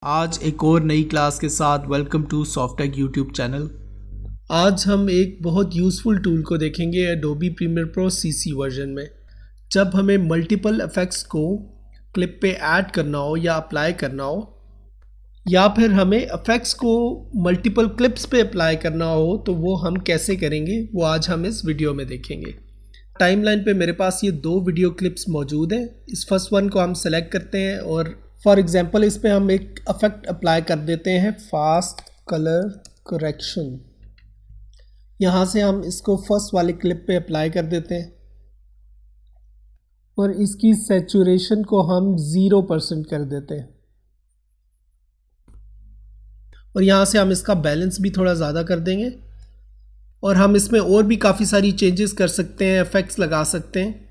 आज एक और नई क्लास के साथ welcome to Softech YouTube channel. आज हम एक बहुत यूज़फुल टूल को देखेंगे Adobe Premiere Pro CC version में। जब हमें मल्टीपल इफ़ेक्ट्स को क्लिप पे ऐड करना हो या अप्लाई करना हो, या फिर हमें इफ़ेक्ट्स को मल्टीपल क्लिप्स पे अप्लाई करना हो, तो वो हम कैसे करेंगे वो आज हम इस वीडियो में देखेंगे। टाइमलाइन पे मेरे पास ये दो वीडियो क्लिप्स मौजूद हैं। इस फर्स्ट वन को हम सेलेक्ट करते हैं और फॉर एग्जांपल इस पे हम एक इफेक्ट अप्लाई कर देते हैं, फास्ट कलर करेक्शन। यहाँ से हम इसको फर्स्ट वाले क्लिप पे अप्लाई कर देते हैं और इसकी सैचुरेशन को हम 0% कर देते हैं और यहाँ से हम इसका बैलेंस भी थोड़ा ज़्यादा कर देंगे और हम इसमें और भी काफ़ी सारी चेंजेस कर सकते हैं, इफेक्ट्स लगा सकते हैं।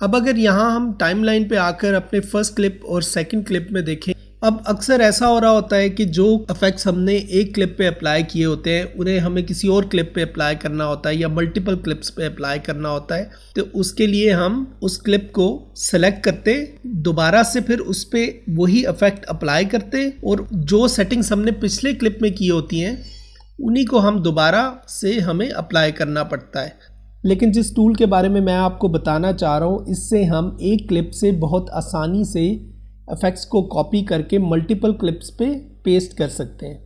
अब अगर यहाँ हम टाइमलाइन पे आकर अपने फर्स्ट क्लिप और सेकंड क्लिप में देखें, अब अक्सर ऐसा हो रहा होता है कि जो इफेक्ट्स हमने एक क्लिप पे अप्लाई किए होते हैं उन्हें हमें किसी और क्लिप पे अप्लाई करना होता है या मल्टीपल क्लिप्स पे अप्लाई करना होता है। तो उसके लिए हम उस क्लिप को सेलेक्ट करते, दोबारा से फिर उस पर वही इफेक्ट अप्लाई करते और जो सेटिंग्स हमने पिछले क्लिप में की होती हैं उन्हीं को हम दोबारा से हमें अप्लाई करना पड़ता है। लेकिन जिस टूल के बारे में मैं आपको बताना चाह रहा हूँ, इससे हम एक क्लिप से बहुत आसानी से इफ़ेक्ट्स को कॉपी करके मल्टीपल क्लिप्स पे पेस्ट कर सकते हैं।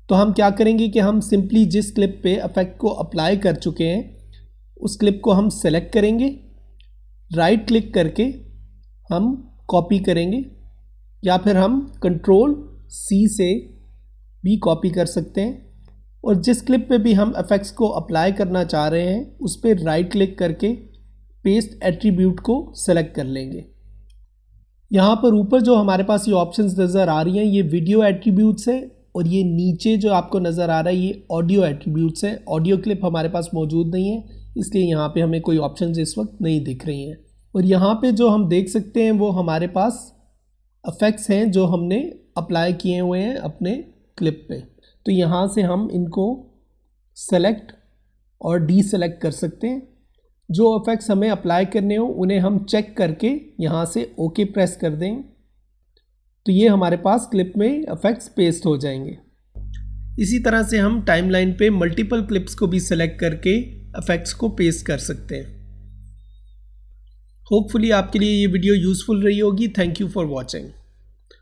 तो हम क्या करेंगे कि हम सिंपली जिस क्लिप पे इफ़ेक्ट को अप्लाई कर चुके हैं उस क्लिप को हम सेलेक्ट करेंगे, राइट क्लिक करके हम कॉपी करेंगे या फिर हम Ctrl+C से भी कॉपी कर सकते हैं और जिस क्लिप पे भी हम इफ़ेक्ट्स को अप्लाई करना चाह रहे हैं उस पर राइट क्लिक करके पेस्ट एट्रीब्यूट को सेलेक्ट कर लेंगे। यहाँ पर ऊपर जो हमारे पास ये ऑप्शंस नज़र आ रही हैं ये वीडियो एट्रीब्यूट्स है और ये नीचे जो आपको नज़र आ रहा है ये ऑडियो एट्रीब्यूट्स है। ऑडियो क्लिप हमारे पास मौजूद नहीं है, इसलिए यहाँ पे हमें कोई ऑप्शंस इस वक्त नहीं दिख रही हैं। और यहाँ पे जो हम देख सकते हैं वो हमारे पास इफ़ेक्ट्स हैं जो हमने अप्लाई किए हुए हैं अपने क्लिप पे। तो यहाँ से हम इनको सेलेक्ट और डीसेलेक्ट कर सकते हैं। जो इफ़ेक्ट्स हमें अप्लाई करने हो उन्हें हम चेक करके यहाँ से ओके प्रेस कर दें तो ये हमारे पास क्लिप में इफ़ेक्ट्स पेस्ट हो जाएंगे। इसी तरह से हम टाइमलाइन पे मल्टीपल क्लिप्स को भी सेलेक्ट करके इफ़ेक्ट्स को पेस्ट कर सकते हैं। होपफुली आपके लिए ये वीडियो यूज़फुल रही होगी। Thank you for watching.